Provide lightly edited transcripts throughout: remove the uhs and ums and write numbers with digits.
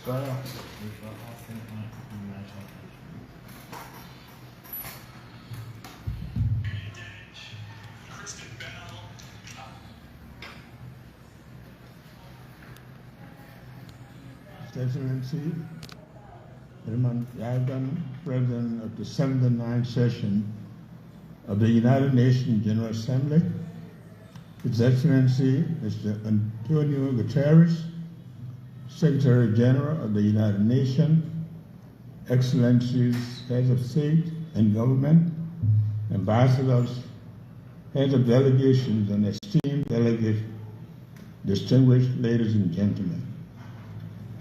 start off with our statement of the United His Excellency, Raymond Yagan, President of the 79th session of the United Nations General Assembly, His Excellency Mr. Antonio Guterres, Secretary General of the United Nations, Excellencies, Heads of State and Government, Ambassadors, Heads of Delegations, and esteemed delegates, distinguished ladies and gentlemen.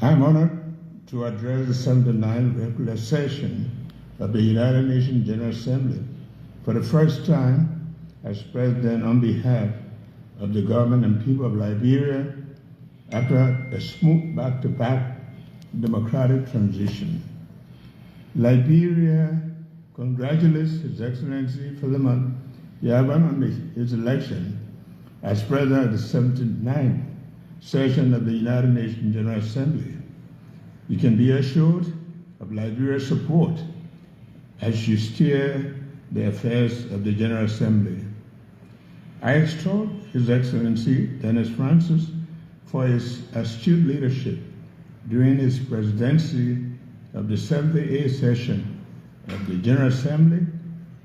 I am honored to address the 79th regular session of the United Nations General Assembly for the first time as President on behalf of the government and people of Liberia after a smooth back-to-back democratic transition. Liberia congratulates His Excellency Philemon Yaban on his election as President of the 79th session of the United Nations General Assembly. You can be assured of Liberia's support as you steer the affairs of the General Assembly. I extol His Excellency Dennis Francis for his astute leadership during his presidency of the 78th session of the General Assembly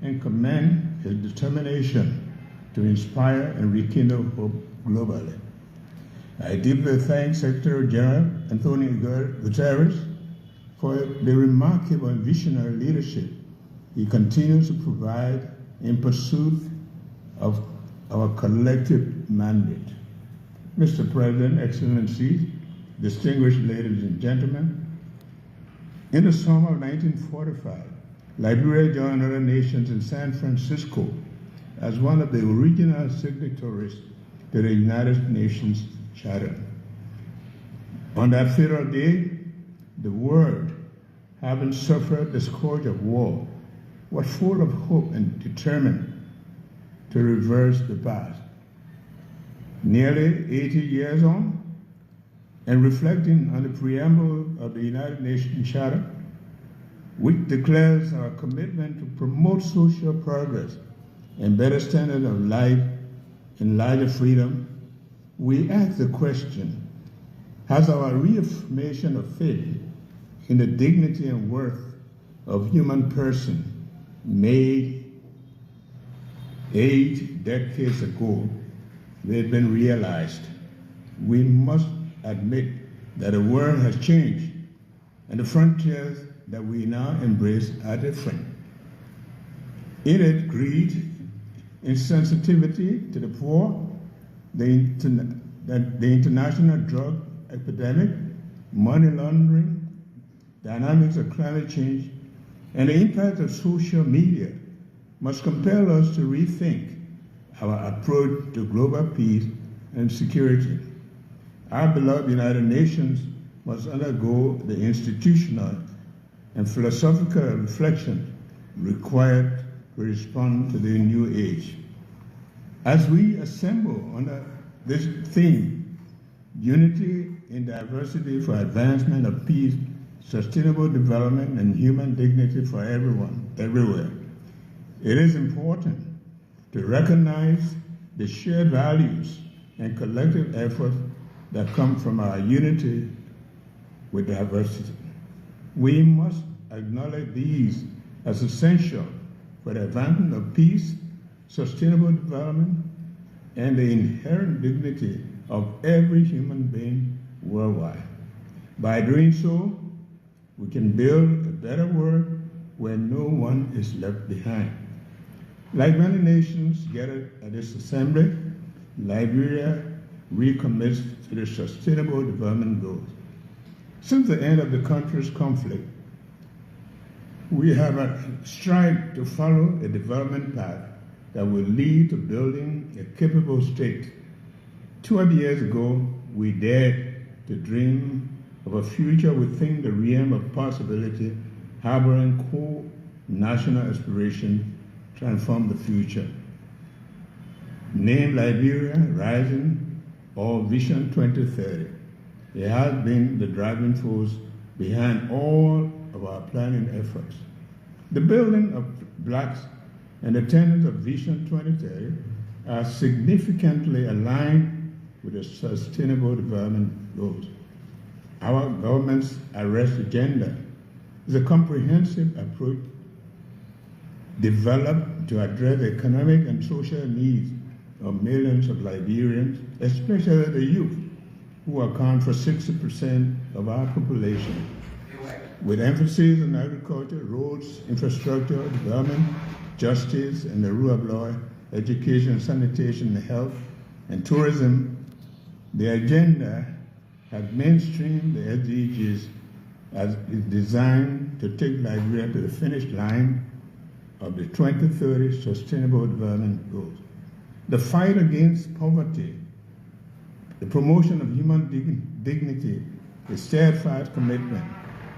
and commend his determination to inspire and rekindle hope globally. I deeply thank Secretary General Antonio Guterres for the remarkable and visionary leadership he continues to provide in pursuit of our collective mandate. Mr. President, Excellencies, distinguished ladies and gentlemen, in the summer of 1945, Liberia joined other nations in San Francisco as one of the original signatories to the United Nations Charter. On that fatal day, the world, having suffered the scourge of war, was full of hope and determined to reverse the past. Nearly 80 years on, and reflecting on the preamble of the United Nations Charter, which declares our commitment to promote social progress and better standard of life and larger freedom, we ask the question, has our reaffirmation of faith in the dignity and worth of human person made 8 decades ago, they've been realized? We must admit that the world has changed and the frontiers that we now embrace are different. In it, greed, insensitivity to the poor, the international drug epidemic, money laundering, dynamics of climate change, and the impact of social media must compel us to rethink our approach to global peace and security. Our beloved United Nations must undergo the institutional and philosophical reflection required to respond to the new age. As we assemble under this theme, unity in diversity for advancement of peace, sustainable development, and human dignity for everyone, everywhere, it is important to recognize the shared values and collective efforts that come from our unity with diversity. We must acknowledge these as essential for the advancement of peace, sustainable development, and the inherent dignity of every human being worldwide. By doing so, we can build a better world where no one is left behind. Like many nations gathered at this assembly, Liberia recommits to the Sustainable Development Goals. Since the end of the country's conflict, we have strived to follow a development path that will lead to building a capable state. 12 years ago, we dared to dream of a future within the realm of possibility, harboring core national aspirations to transform the future. Named Liberia Rising or Vision 2030, it has been the driving force behind all of our planning efforts. The building of blocks and the tenets of Vision 2030 are significantly aligned with the Sustainable Development Goals. Our government's arrest agenda is a comprehensive approach developed to address the economic and social needs of millions of Liberians, especially the youth, who account for 60% of our population. With emphasis on agriculture, roads, infrastructure, development, justice, and the rule of law, education, sanitation, health, and tourism, the agenda has mainstreamed the SDGs as is designed to take Liberia to the finish line of the 2030 Sustainable Development Goals. The fight against poverty, the promotion of human dignity, a steadfast commitment.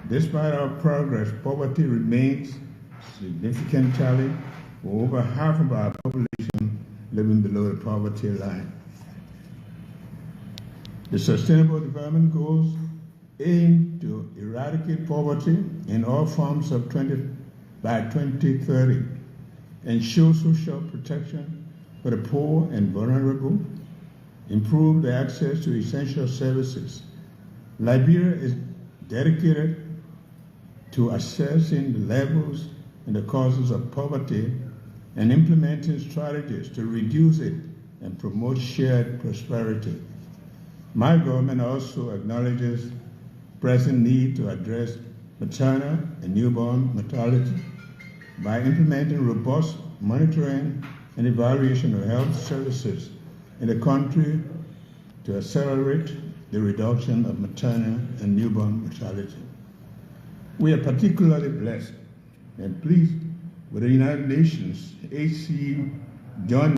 Despite our progress, poverty remains a significant challenge for over half of our population living below the poverty line. The Sustainable Development Goals aim to eradicate poverty in all forms by 2030, ensure social protection for the poor and vulnerable, improve the access to essential services. Liberia is dedicated to assessing the levels and the causes of poverty and implementing strategies to reduce it and promote shared prosperity. My government also acknowledges pressing need to address maternal and newborn mortality by implementing robust monitoring and evaluation of health services in the country to accelerate the reduction of maternal and newborn mortality. We are particularly blessed and pleased with the United Nations HC joint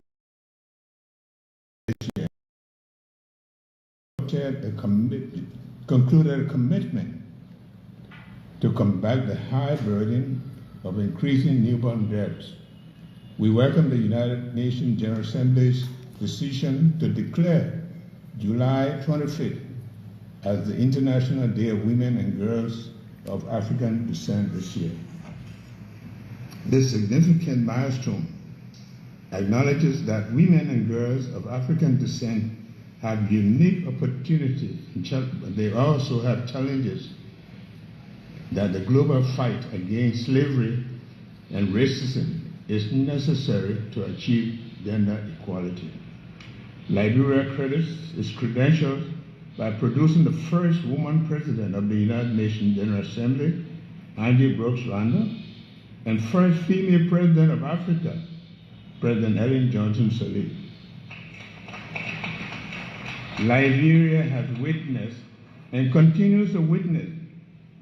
concluded a commitment to combat the high burden of increasing newborn deaths. We welcome the United Nations General Assembly's decision to declare July 25th as the International Day of Women and Girls of African Descent this year. This significant milestone acknowledges that women and girls of African descent have unique opportunities, but they also have challenges that the global fight against slavery and racism is necessary to achieve gender equality. Liberia credits its credentials by producing the first woman president of the United Nations General Assembly, Angie Brooks Randall, and first female president of Africa, President Ellen Johnson Sirleaf. Liberia has witnessed and continues to witness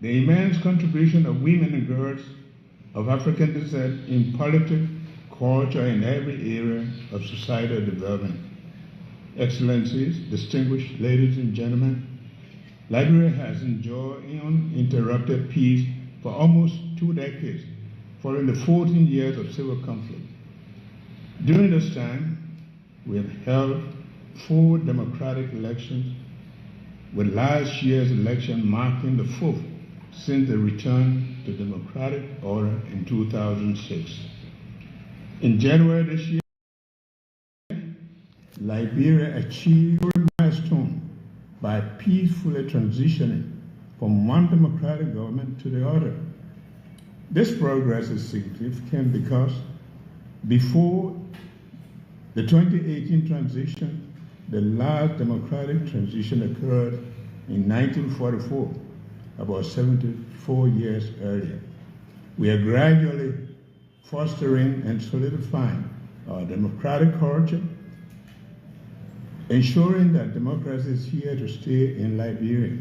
the immense contribution of women and girls of African descent in politics, culture, and every area of societal development. Excellencies, distinguished ladies and gentlemen, Liberia has enjoyed uninterrupted peace for almost 2 decades, following the 14 years of civil conflict. During this time, we have held 4 democratic elections, with last year's election marking the 4th since the return to democratic order in 2006. In January this year, Liberia achieved a milestone by peacefully transitioning from one democratic government to the other. This progress is significant because before the 2018 transition, the last democratic transition occurred in 1944, about 74 years earlier. We are gradually fostering and solidifying our democratic culture, ensuring that democracy is here to stay in Liberia.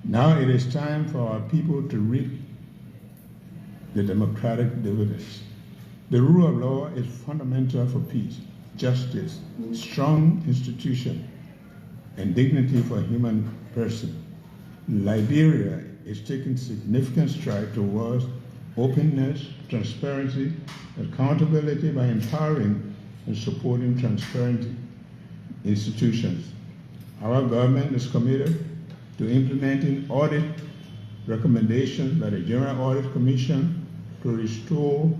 Now it is time for our people to reap the democratic dividends. The rule of law is fundamental for peace, justice, strong institution, and dignity for a human person. Liberia is taking significant strides towards openness, transparency, accountability by empowering and supporting transparent institutions. Our government is committed to implementing audit recommendations by the General Audit Commission to restore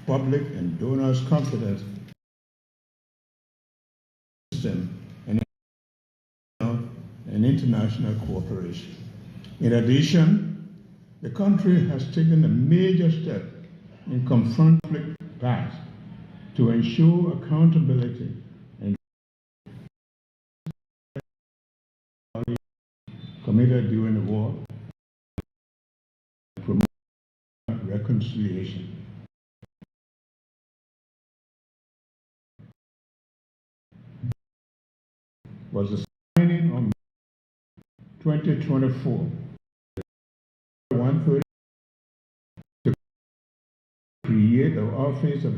public and donors' confidence in the system and international cooperation. In addition, the country has taken a major step in confronting conflict past to ensure accountability and committed during the war and promote reconciliation. Was the signing on 2024 130 to create the Office of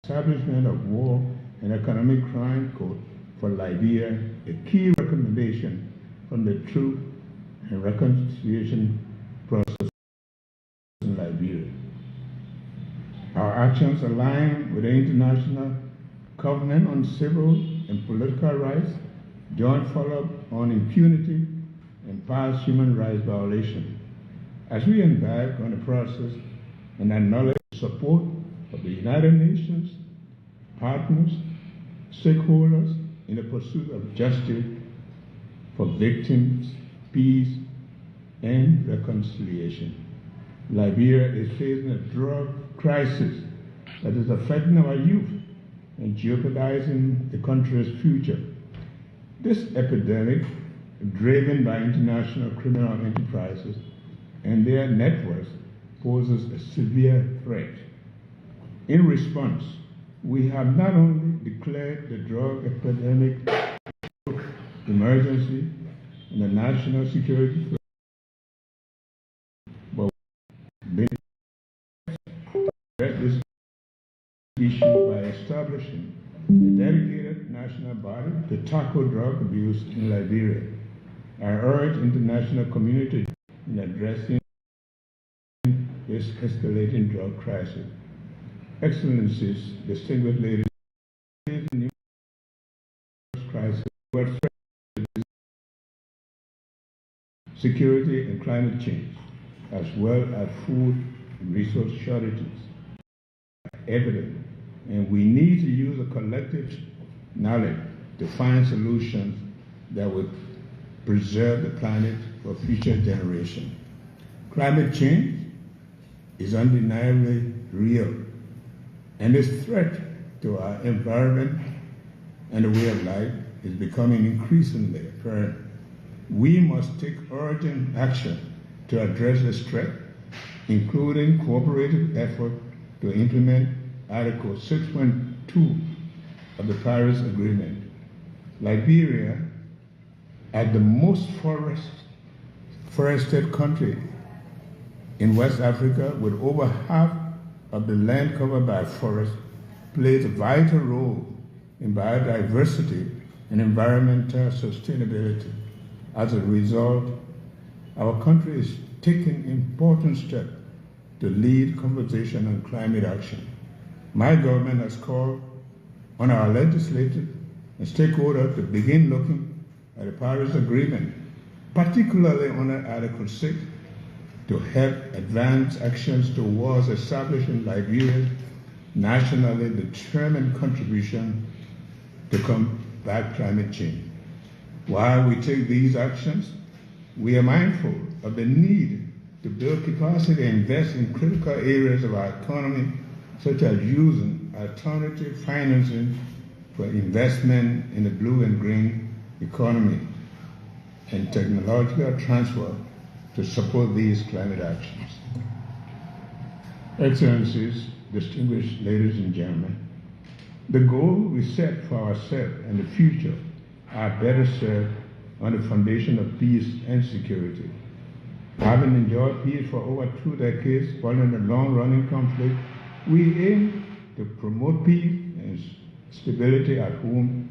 Establishment of War and Economic Crime Court for Liberia, a key recommendation from the Truth and Reconciliation process in Liberia. Our actions align with the International Covenant on Civil and Political Rights, joint follow-up on impunity and past human rights violations. As we embark on the process and acknowledge the support of the United Nations, partners, stakeholders in the pursuit of justice for victims, peace, and reconciliation. Liberia is facing a drug crisis that is affecting our youth and jeopardizing the country's future. This epidemic, driven by international criminal enterprises and their networks, poses a severe threat. In response, we have not only declared the drug epidemic emergency and a national security threat, but been addressed this issue by establishing a dedicated national body to tackle drug abuse in Liberia. I urge international community in addressing this escalating drug crisis. Excellencies, distinguished ladies, the crisis will threaten security and climate change, as well as food and resource shortages, are evident, and we need to use a collective knowledge to find solutions that will preserve the planet for future generations. Climate change is undeniably real, and this threat to our environment and the way of life is becoming increasingly apparent. We must take urgent action to address this threat, including cooperative effort to implement Article 6.2 of the Paris Agreement. Liberia, as the most forested country in West Africa, with over half of the land covered by forest, plays a vital role in biodiversity and environmental sustainability. As a result, our country is taking important steps to lead conversation on climate action. My government has called on our legislators and stakeholders to begin looking at the Paris Agreement, particularly under Article 6, to help advance actions towards establishing Liberia's nationally determined contribution to combat climate change. While we take these actions, we are mindful of the need to build capacity and invest in critical areas of our economy, such as using alternative financing for investment in the blue and green economy and technological transfer to support these climate actions. Excellencies, distinguished ladies and gentlemen, the goals we set for ourselves and the future are better served on the foundation of peace and security. Having enjoyed peace for over 2 decades following a long-running conflict, we aim to promote peace and stability at home,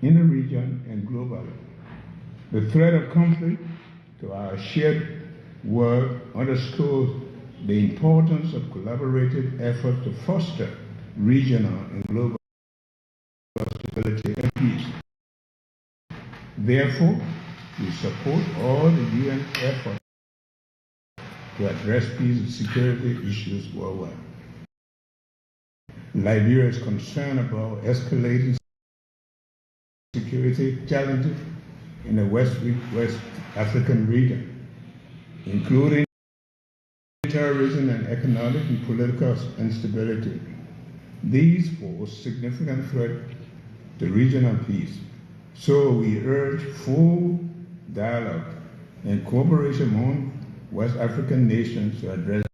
in the region, and globally. The threat of conflict to our shared world underscores the importance of collaborative efforts to foster regional and global stability and peace. Therefore, we support all the UN efforts to address peace and security issues worldwide. Liberia is concerned about escalating security challenges in the West African region, including terrorism and economic and political instability. These pose significant threat to regional peace. So we urge full dialogue and cooperation among West African nations to address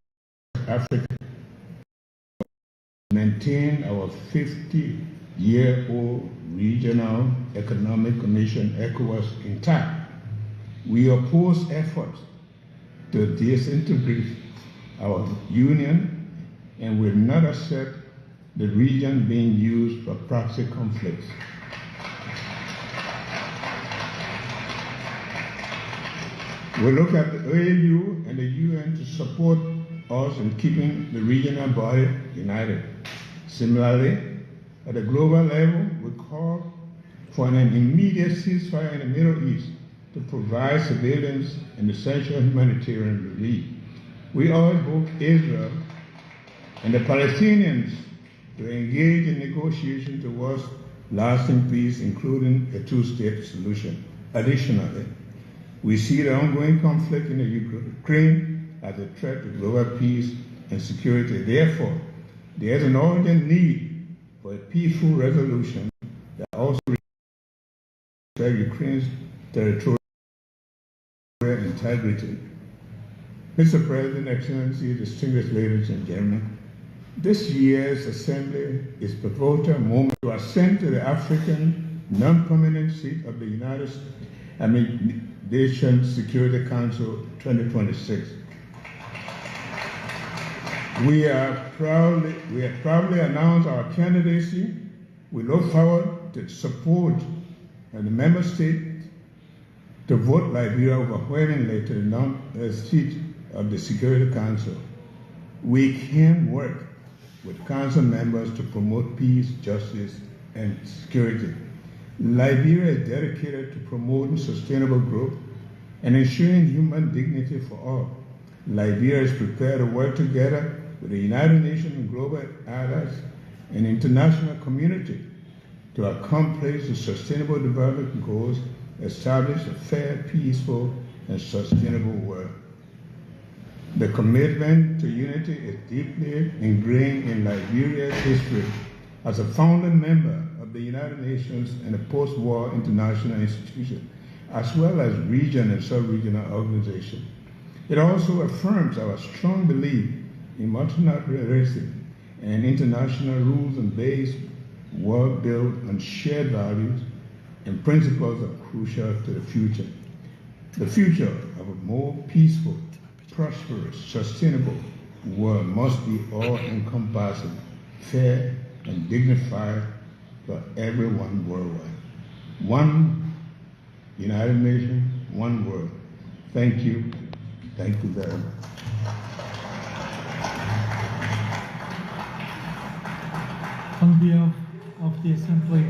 Africa, maintain our 50-year-old Regional Economic Commission, ECOWAS, intact. We oppose efforts to disintegrate our union and will not accept the region being used for proxy conflicts. We look at the AU and the UN to support us in keeping the regional body united. Similarly, at the global level, we call for an immediate ceasefire in the Middle East to provide civilians an essential humanitarian relief. We urge both Israel and the Palestinians to engage in negotiations towards lasting peace, including a two-state solution. Additionally, we see the ongoing conflict in the Ukraine as a threat to global peace and security. Therefore, there is an urgent need for a peaceful resolution that also respects Ukraine's territorial integrity. Mr. President, Excellency, distinguished ladies and gentlemen, this year's Assembly is a pivotal moment to ascend to the African non-permanent seat of the United Nations Security Council 2026. We have proudly announced our candidacy. We look forward to support the member states to vote Liberia overwhelmingly to the seat of the Security Council. We can work with council members to promote peace, justice, and security. Liberia is dedicated to promoting sustainable growth and ensuring human dignity for all. Liberia is prepared to work together with the United Nations and global allies and international community to accomplish the sustainable development goals, establish a fair, peaceful, and sustainable world. The commitment to unity is deeply ingrained in Liberia's history as a founding member of the United Nations and a post-war international institution, as well as regional and sub-regional organizations. It also affirms our strong belief in multilateralism and international rules and based world built on shared values and principles are crucial to the future. The future of a more peaceful, prosperous, sustainable world must be all-encompassing, fair, and dignified for everyone worldwide. One United Nations, one world. Thank you. Thank you very much. On behalf of the Assembly